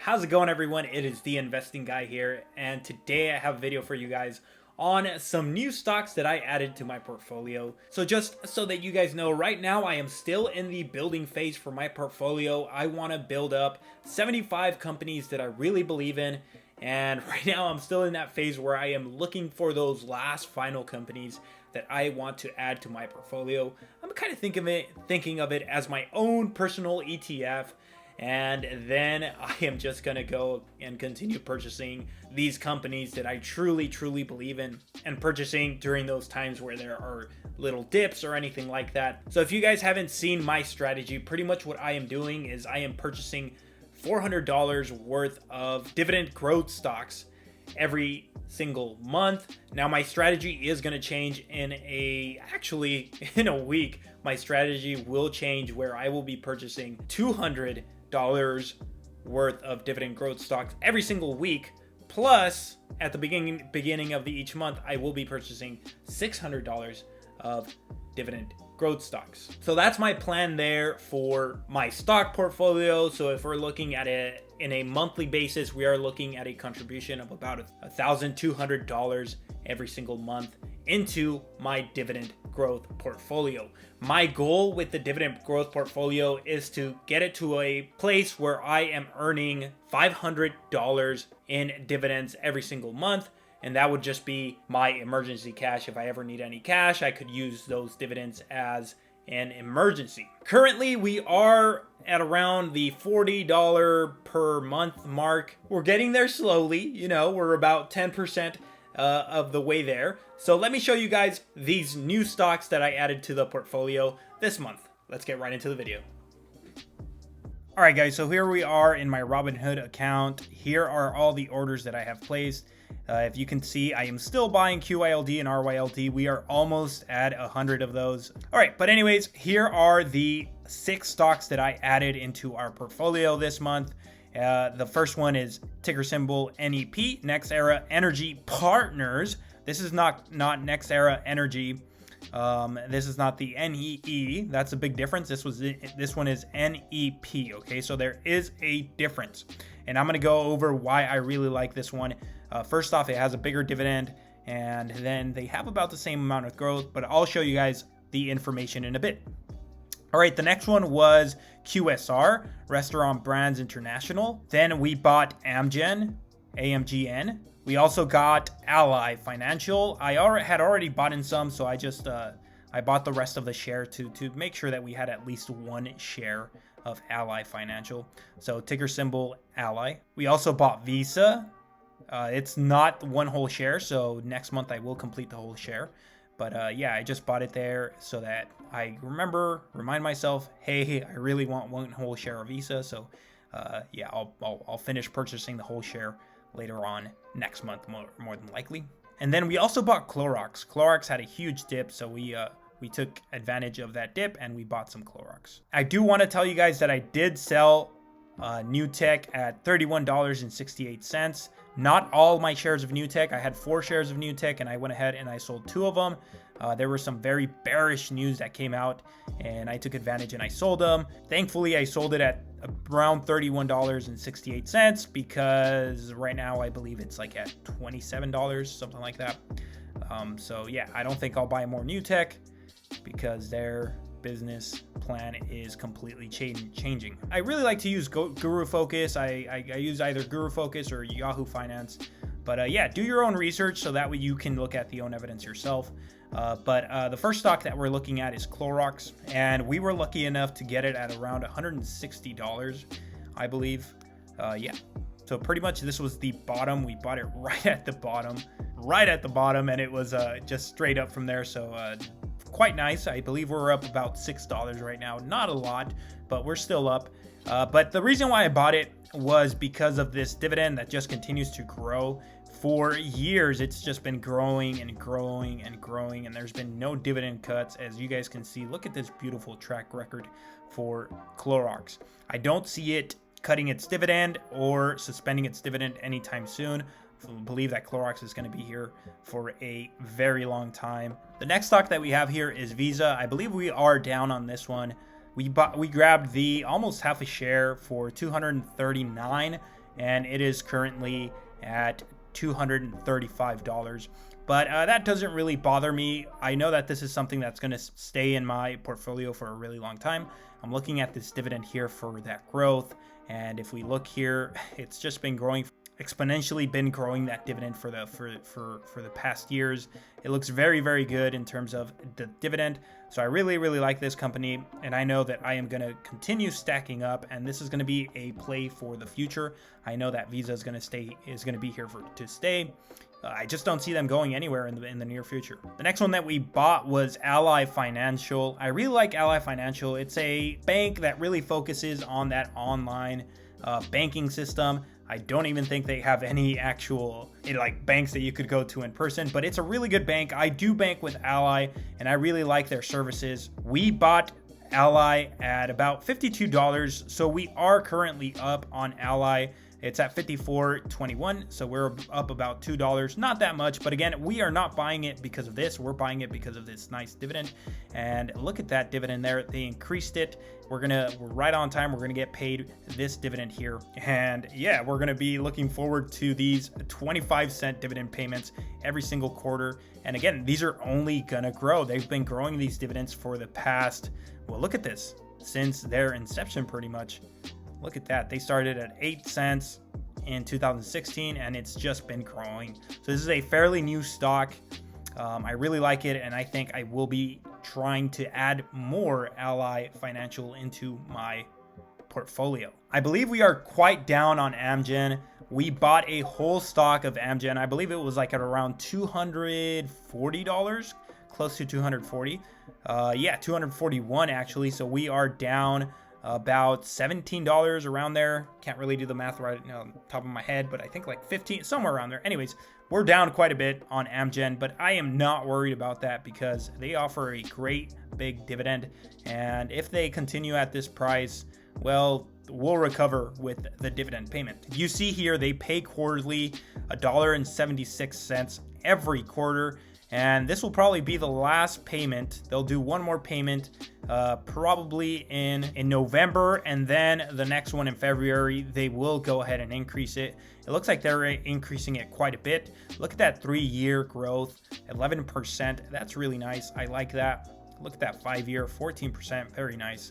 How's it going, everyone? It is the Investing Guy here, and today I have a video for you guys on some new stocks that I added to my portfolio. So just so that you guys know, right now I am still in the building phase for my portfolio. I want to build up 75 companies that I really believe in, and right now I'm still in that phase where I am looking for those last final companies that I want to add to my portfolio. I'm kind of thinking of it as my own personal ETF. And then I am just going to go and continue purchasing these companies that I truly believe in, and purchasing during those times where there are little dips or anything like that. So if you guys haven't seen my strategy, pretty much what I am doing is I am purchasing $400 worth of dividend growth stocks every single month. Now my strategy is going to change in a week. My strategy will change where I will be purchasing $200 worth of dividend growth stocks every single week, plus at the beginning of each month I will be purchasing $600 of dividend growth stocks. So that's my plan there for my stock portfolio. So if we're looking at it in a monthly basis, we are looking at a contribution of about $1,200 every single month into my dividend growth portfolio. My goal with the dividend growth portfolio is to get it to a place where I am earning $500 in dividends every single month. And that would just be my emergency cash. If I ever need any cash, I could use those dividends as an emergency. Currently, we are at around the $40 per month mark. We're getting there slowly. We're about 10% of the way there. So let me show you guys these new stocks that I added to the portfolio this month. Let's get right into the video. All right, guys, so here we are in my Robinhood account. Here are all the orders that I have placed. If you can see, I am still buying QYLD and RYLD. We are almost at 100 of those. All right, but anyways, here are the 6 stocks that I added into our portfolio this month. The first one is ticker symbol NEP, Next Era Energy Partners. This is not Next Era Energy. This is not the NEE. That's a big difference. This one is NEP. Okay, so there is a difference, and I'm gonna go over why I really like this one. First off, it has a bigger dividend, and then they have about the same amount of growth, but I'll show you guys the information in a bit. All right, the next one was QSR, Restaurant Brands International. Then we bought Amgen, AMGN. We also got Ally Financial. I had already bought in some, so I bought the rest of the share to make sure that we had at least one share of Ally Financial. So ticker symbol Ally. We also bought Visa. It's not one whole share, so next month I will complete the whole share. But yeah, I just bought it there so that I remind myself, hey, I really want one whole share of Visa. So yeah, I'll finish purchasing the whole share later on next month, more than likely. And then we also bought Clorox. Clorox had a huge dip, so we took advantage of that dip and we bought some Clorox. I do want to tell you guys that I did sell New Tech at $31.68. Not all my shares of New Tech. I had 4 shares of New Tech, and I went ahead and I sold 2 of them. There was some very bearish news that came out, and I took advantage and I sold them. Thankfully, I sold it at around $31.68 because right now I believe it's like at $27, something like that. So yeah, I don't think I'll buy more New Tech because their business plan is completely changing. I really like to use Guru Focus. I use either Guru Focus or Yahoo Finance. But yeah, do your own research so that way you can look at the own evidence yourself. But the first stock that we're looking at is Clorox, and we were lucky enough to get it at around $160, I believe. Yeah, so pretty much this was the bottom. We bought it right at the bottom, and it was just straight up from there. So quite nice. I believe we're up about $6 right now. Not a lot, but we're still up. But the reason why I bought it was because of this dividend that just continues to grow. For years, it's just been growing and growing and growing, and there's been no dividend cuts. As you guys can see, look at this beautiful track record for Clorox. I don't see it cutting its dividend or suspending its dividend anytime soon. I believe that Clorox is going to be here for a very long time. The next stock that we have here is Visa. I believe we are down on this one. We grabbed the almost half a share for $239, and it is currently at $235. But that doesn't really bother me. I know that this is something that's going to stay in my portfolio for a really long time. I'm looking at this dividend here for that growth. And if we look here, it's just been growing exponentially, been growing that dividend for the past years. It looks very, very good in terms of the dividend. So I really, really like this company, and I know that I am going to continue stacking up, and this is going to be a play for the future. I know that Visa is going to be here to stay. I just don't see them going anywhere in the near future. The next one that we bought was Ally Financial. I really like Ally Financial. It's a bank that really focuses on that online banking system. I don't even think they have any actual like banks that you could go to in person, but it's a really good bank. I do bank with Ally, and I really like their services. We bought Ally at about $52, so we are currently up on Ally. It's at $54.21, so we're up about $2. Not that much, but again, we are not buying it because of this. We're buying it because of this nice dividend. And look at that dividend there. They increased it. We're right on time. We're gonna get paid this dividend here. And yeah, we're gonna be looking forward to these 25-cent dividend payments every single quarter. And again, these are only gonna grow. They've been growing these dividends for the past, well, look at this, since their inception pretty much. Look at that. They started at 8 cents in 2016, and it's just been growing. So this is a fairly new stock. I really like it, and I think I will be trying to add more Ally Financial into my portfolio. I believe we are quite down on Amgen. We bought a whole stock of Amgen. I believe it was like at around $240, close to 240. Yeah, 241 actually. So we are down about $17 around there. Can't really do the math right now on top of my head, but I think like 15, somewhere around there. Anyways, we're down quite a bit on Amgen, but I am not worried about that because they offer a great big dividend. And if they continue at this price, well, we'll recover with the dividend payment. You see here, they pay quarterly $1.76 every quarter. And this will probably be the last payment. They'll do one more payment probably in November, and then the next one in February. They will go ahead and increase it. It looks like they're increasing it quite a bit. Look at that 3-year growth, 11%. That's really nice. I like that. Look at that 5-year, 14%. Very nice.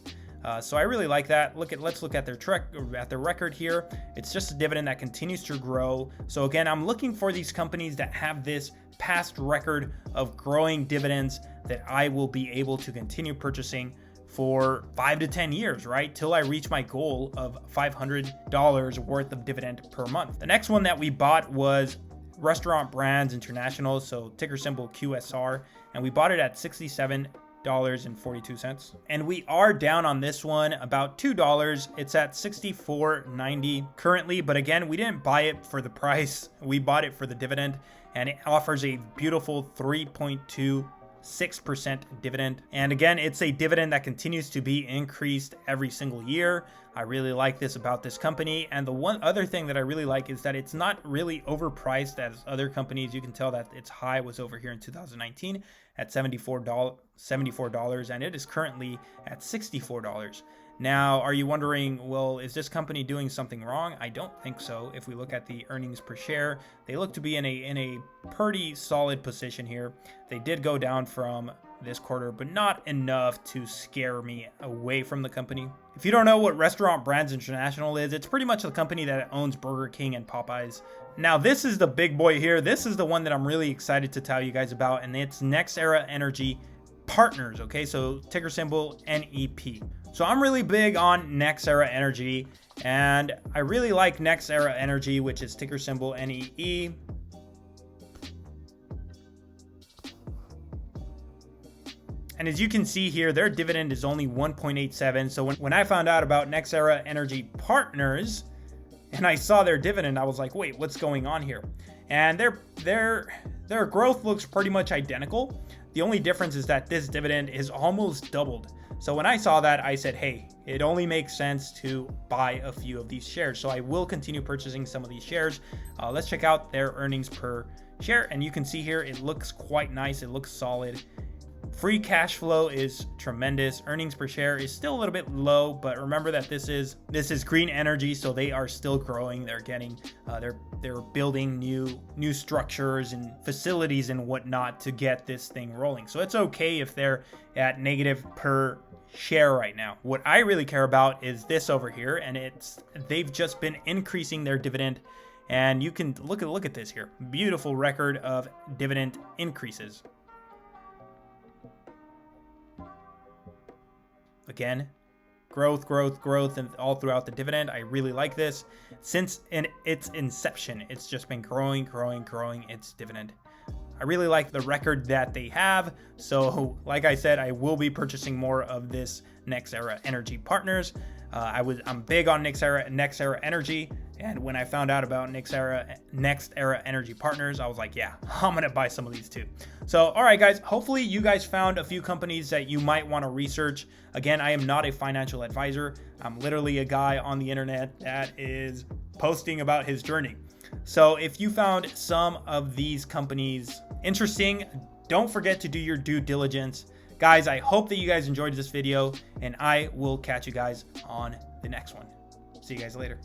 So I really like that. Let's look at their record here. It's just a dividend that continues to grow. So again, I'm looking for these companies that have this past record of growing dividends that I will be able to continue purchasing for 5 to 10 years, right? Till I reach my goal of $500 worth of dividend per month. The next one that we bought was Restaurant Brands International, so ticker symbol QSR, and we bought it at $67.42. And we are down on this one about $2. It's at $64.90 currently, but again, we didn't buy it for the price. We bought it for the dividend, and it offers a beautiful 3.26% dividend. And again, it's a dividend that continues to be increased every single year. I really like this about this company. And the one other thing that I really like is that it's not really overpriced as other companies. You can tell that its high was over here in 2019 at $74, and it is currently at $64. Now, are you wondering, well, is this company doing something wrong? I don't think so. If we look at the earnings per share, they look to be in a pretty solid position here. They did go down from this quarter, but not enough to scare me away from the company. If you don't know what Restaurant Brands International is, it's pretty much the company that owns Burger King and Popeyes. Now, this is the big boy here. This is the one that I'm really excited to tell you guys about, and it's NextEra Energy Partners, okay? So ticker symbol NEP. So I'm really big on NextEra Energy, and I really like NextEra Energy, which is ticker symbol NEE. And as you can see here, their dividend is only 1.87. So when I found out about NextEra Energy Partners and I saw their dividend, I was like, wait, what's going on here? And their growth looks pretty much identical. The only difference is that this dividend is almost doubled. So when I saw that, I said, hey, it only makes sense to buy a few of these shares. So I will continue purchasing some of these shares. Let's check out their earnings per share. And you can see here, it looks quite nice. It looks solid. Free cash flow is tremendous. Earnings per share is still a little bit low, but remember that this is green energy, so they are still growing. They're getting they're building new structures and facilities and whatnot to get this thing rolling. So it's okay if they're at negative per share right now. What I really care about is this over here, and they've just been increasing their dividend, and you can look at this here. Beautiful record of dividend increases. Again, growth, and all throughout the dividend. I really like this. Since its inception, it's just been growing its dividend. I really like the record that they have. So, like I said, I will be purchasing more of this NextEra Energy Partners. I'm big on NextEra Energy, and when I found out about NextEra Energy Partners, I was like, yeah, I'm gonna buy some of these too. So, all right, guys, hopefully you guys found a few companies that you might want to research. Again, I am not a financial advisor. I'm literally a guy on the internet that is posting about his journey. So if you found some of these companies interesting, don't forget to do your due diligence. Guys, I hope that you guys enjoyed this video, and I will catch you guys on the next one. See you guys later.